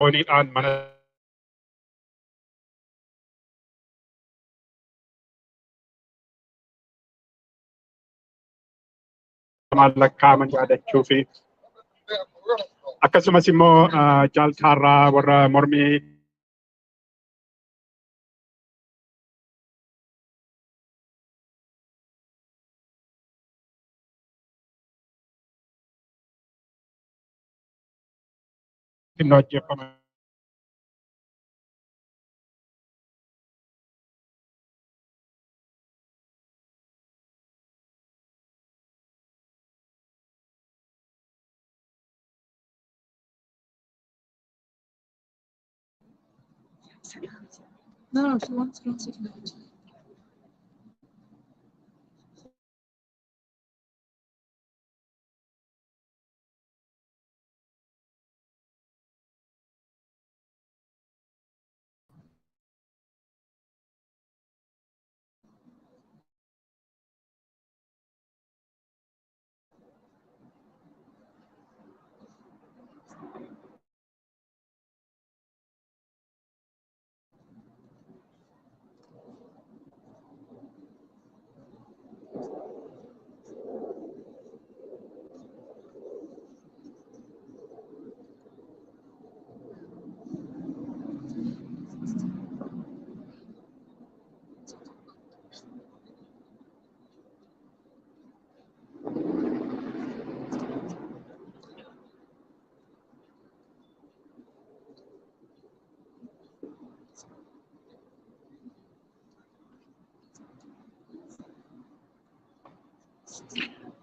Oniidhaan mana maallaqaaman yaadachuu fi akkasumas immoo jaaltaarraa warra mormii xinnoo ajjeeffaman. No, she wants to sit down.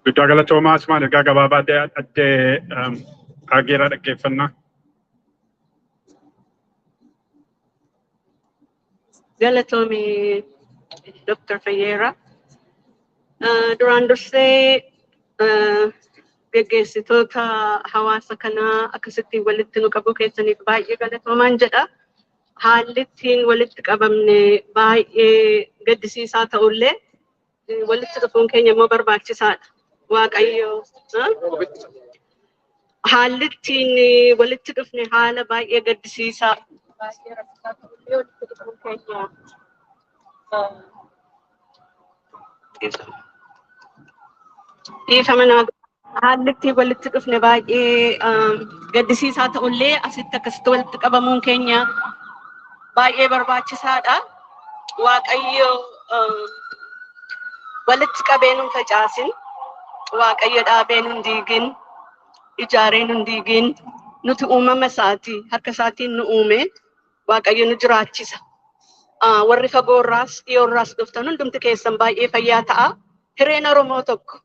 Guddaa galatoomaa asumaan ergaa gabaabaa addee Kaageeraa dhaggeeffannaa. Galatoomii Dr. Fayyeera. Duraan dursee geggeessitoota hawaasa kanaa akkasitti walitti nu qabu keessaniif baay'ee galatoomaan jedha. Haalli ittiin walitti qabamne baay'ee gaddisiisaa ta'ullee walitti dhufuun keenya immoo barbaachisaadha. Waaqayyo haalli ittiin walitti dhufne haala baay'ee gaddisiisaa baay'ee rakkisaa ta'ullee walitti dhufuun keenya dhiifama naa haalli ittiin walitti dhufne baay'ee gaddisiisaa ta'ullee asitti akkasitti walitti qabamuun keenya baay'ee barbaachisaadha. Waaqayyo walitti qabee nu facaasin, Waaqayyo dhaabee nu diigin, ijaaree nu diigin, nuti uumama isaati harka isaatiin nu uume, Waaqayyo nu jiraachisa. Warri fagoorraas dhiyoorraas dhuftan hundumti keessan baay'ee fayyaa ta'a. Hireen Oromoo tokko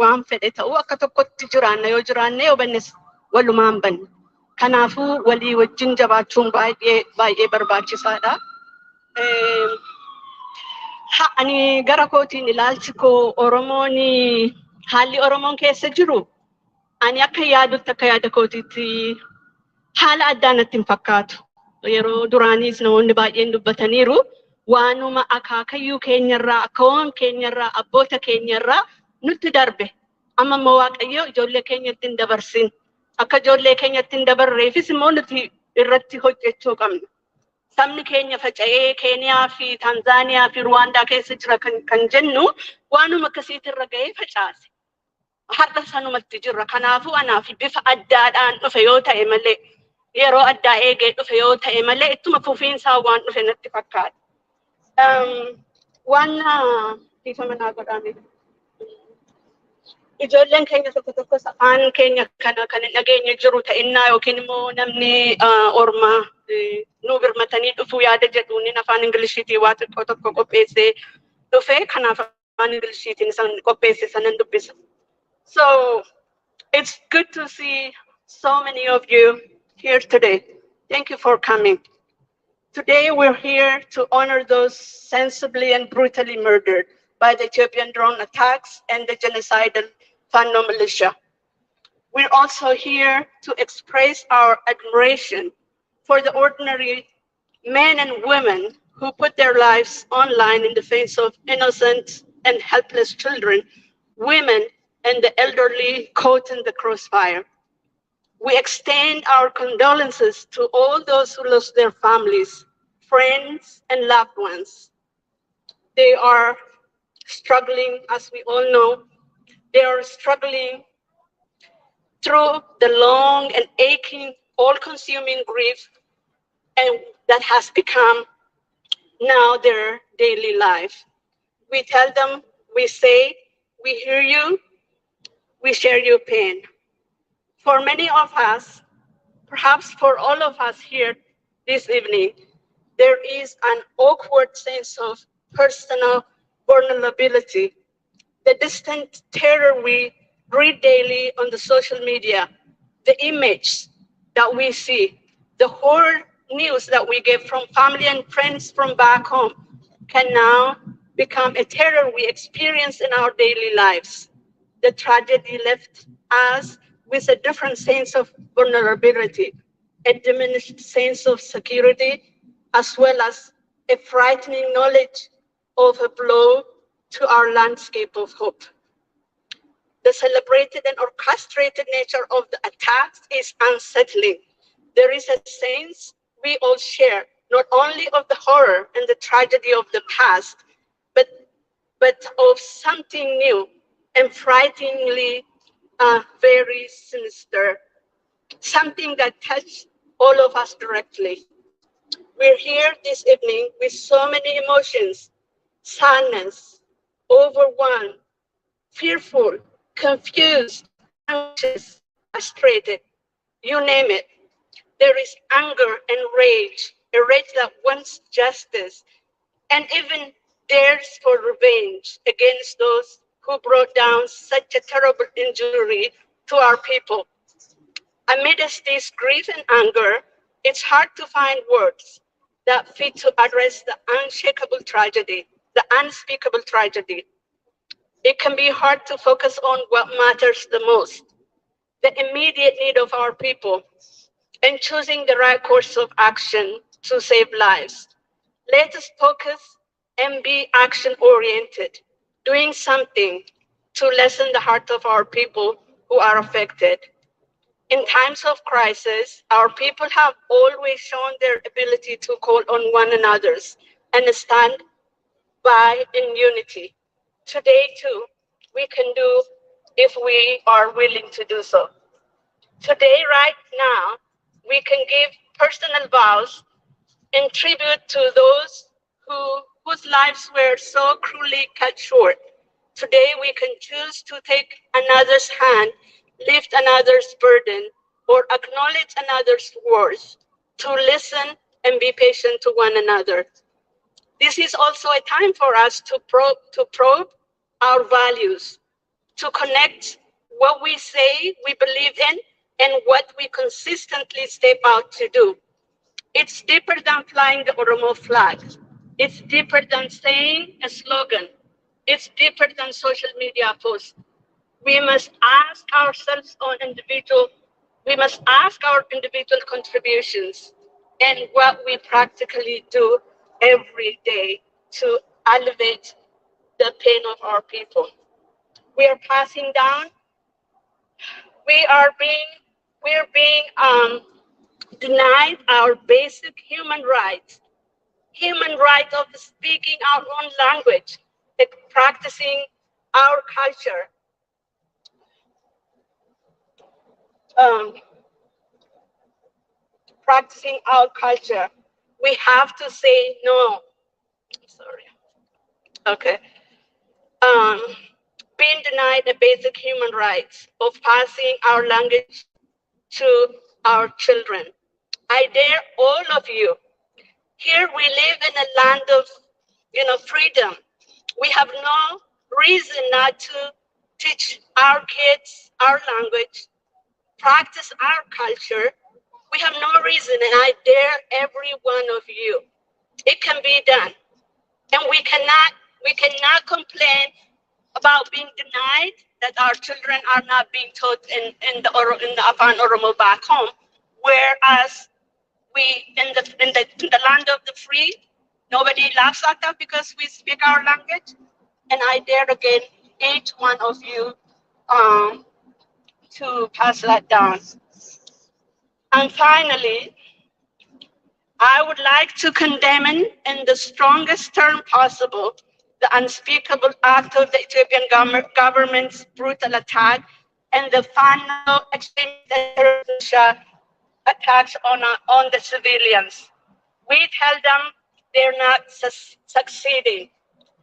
waan fedhe ta'u akka tokkotti jiraanna yoo jiraanne yoo bannes walumaan banna. Kanaafuu walii wajjin jabaachuun baay'ee barbaachisaadha. Ani gara kootiin ilaalchi koo Oromoon haalli Oromoon keessa jiru ani akka yaadutti akka yaada kootiitti haala addaa natti hin fakkaatu. Yeroo duraaniis namoonni baay'een dubbataniiru waanuma akaakayyuu keenyarraa akkaawwan keenyarraa abboota keenyarraa nutti darbe. Amma immoo Waaqayyo ijoollee keenyatti hin dabarsin. Akka ijoollee keenyatti hin dabarreefis immoo nuti irratti hojjechuu qabna. Sabni keenya faca'ee Keeniyaa fi Taanzaaniyaa fi Ruwaandaa keessa jira kan jennu waanuma akkasiitirra ga'ee facaase. Har'a sanumatti jirra. Kanaafuu anaaf bifa addaadhaan dhufe yoo ta'e malee yeroo addaa eegee dhufe yoo ta'e malee ittuma fufiinsaa waan dhufe natti fakkaata. Waan dhiifama naa godhame. Ijoolleen keenya tokko tokko afaan keenya kana kan hin dhageenye jiru ta'innaa yookiin immoo namni ormaa nu birmatanii dhufuu yaada jedhuun afaan Ingiliishiitiin waa xiqqoo tokko qopheessee dhufe kanaaf afaan Ingiliishiitiin isaan qopheesse sanan dubbisa. So it's good to see so many of you here today. Thank you for coming. Today we're here to honor those sensibly and brutally murdered by the Ethiopian drone attacks and the genocidal Fano militia. We're also here to express our admiration for the ordinary men and women who put their lives online in the face of innocent and helpless children, women, and the elderly caught in the crossfire. We extend our condolences to all those who lost their families, friends, and loved ones. They are struggling, as we all know, they are struggling through the long and aching, all-consuming grief, and that has become now their daily life. We tell them, we say, we hear you, we share your pain. For many of us, perhaps for all of us here this evening, there is an awkward sense of personal vulnerability. The distant terror we read daily on the social media, the image that we see, the horror news that we get from family and friends from back home can now become a terror we experience in our daily lives. The tragedy left us with a different sense of vulnerability, a diminished sense of security, as well as a frightening knowledge of a blow to our landscape of hope. The celebrated and orchestrated nature of the attacks is unsettling. There is a sense we all share, not only of the horror and the tragedy of the past, but, but of something new and frighteningly very sinister, something that touched all of us directly. We're here this evening with so many emotions: sadness, overwhelmed, fearful, confused, anxious, frustrated, you name it. There is anger and rage, a rage that wants justice and even dares for revenge against those who brought down such a terrible injury to our people. Amidst this grief and anger, it's hard to find words that fit to address the unshakable tragedy, the unspeakable tragedy. It can be hard to focus on what matters the most, the immediate need of our people, and choosing the right course of action to save lives. Let us focus and be action-oriented, doing something to lessen the heart of our people who are affected. In times of crisis, our people have always shown their ability to call on one another's and stand by in unity. Today, too, we can do if we are willing to do so. Today, right now, we can give personal vows in tribute to those whose lives were so cruelly cut short. Today, we can choose to take another's hand, lift another's burden, or acknowledge another's worth, to listen and be patient to one another. This is also a time for us to probe our values, to connect what we say we believe in and what we consistently step out to do. It's deeper than flying the Oromo flag. It's deeper than saying a slogan. It's deeper than social media posts. We must ask ourselves on individual, we must ask our individual contributions and what we practically do every day to elevate the pain of our people. We are passing down, we are we're being denied our basic human right of speaking our own language, like practicing our culture. Um, Practicing our culture. We have to say no. Sorry. Okay. Um, Being denied the basic human rights of passing our language to our children. I dare all of you. Here we live in a land of, freedom. We have no reason not to teach our kids our language, practice our culture. We have no reason, and I dare every one of you. It can be done, and we cannot complain about being denied that our children are not being taught in the Afan Oromo back home, whereas we in the land of the free, nobody laughs at us because we speak our language. And I dare again each one of you to pass that down. And finally, I would like to condemn in the strongest term possible the unspeakable act of the Ethiopian government's brutal attack and the final extremist terrorist attacks on the civilians. We tell them they're not succeeding.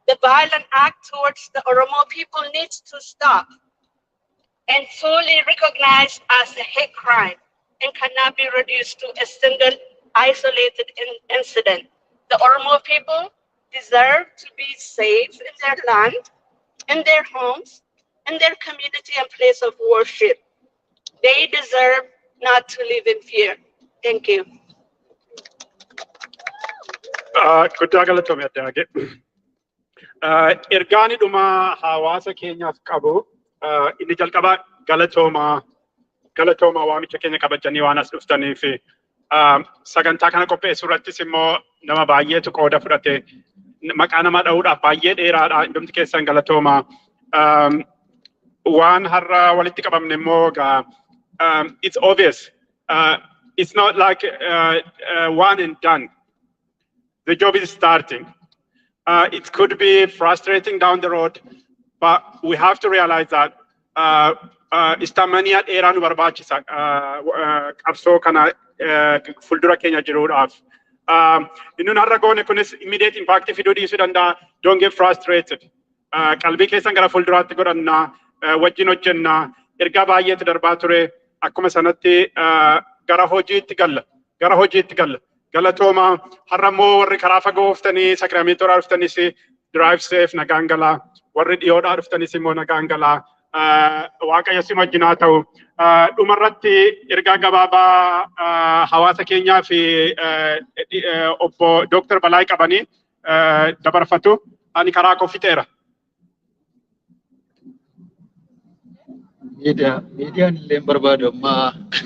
The violent act towards the Oromo people needs to stop and fully recognized as a hate crime and cannot be reduced to a single isolated incident. The Oromo people deserve to be safe in their land, in their homes, in their community and place of worship. They deserve not to live in fear. Thank you. Guddaa galatoome addaage. Ergaani dhuma hawaasa keenyaaf qabu inni jalqabaa galatooma waamicha keenya kabajanii waan as dhuftaniif sagantaa kana qopheessuu irrattis immoo nama baay'eetu qooda fudhate maqaa nama dha'uudhaaf baay'ee dheeraadha hundumti keessan galatooma. Waan har'a walitti qabamne immoo it's obvious. It's not like one and done. The job is starting. It could be frustrating down the road, but we have to realize that istamaniya dheeraa nu barbaachisa qabsoo kana fuuldura keenya jiruudhaaf. Inni har'a goone kunis immediate impact fiduu dhiisuu danda'a. Don't get frustrated. Qalbii keessan gara fuulduraatti godhannaa wajjin hojjennaa ergaa baay'eetu darbaa ture akkuma sanatti gara hojiitti galla. Galatooma har'a immoo warri karaa fagoo dhuftanii sakraamentoodhaa dhuftanis drive safe nagaan galaa warri dhiyoodhaa dhuftanis immoo nagaan galaa waaqayyo si wajjin haa ta'u. Dhumarratti ergaa gabaabaa hawaasa keenyaa fi obbo Dr. Balaay qabanii dabarfatu ani karaa koo fixeera. Meediyaan illee barbaadu amma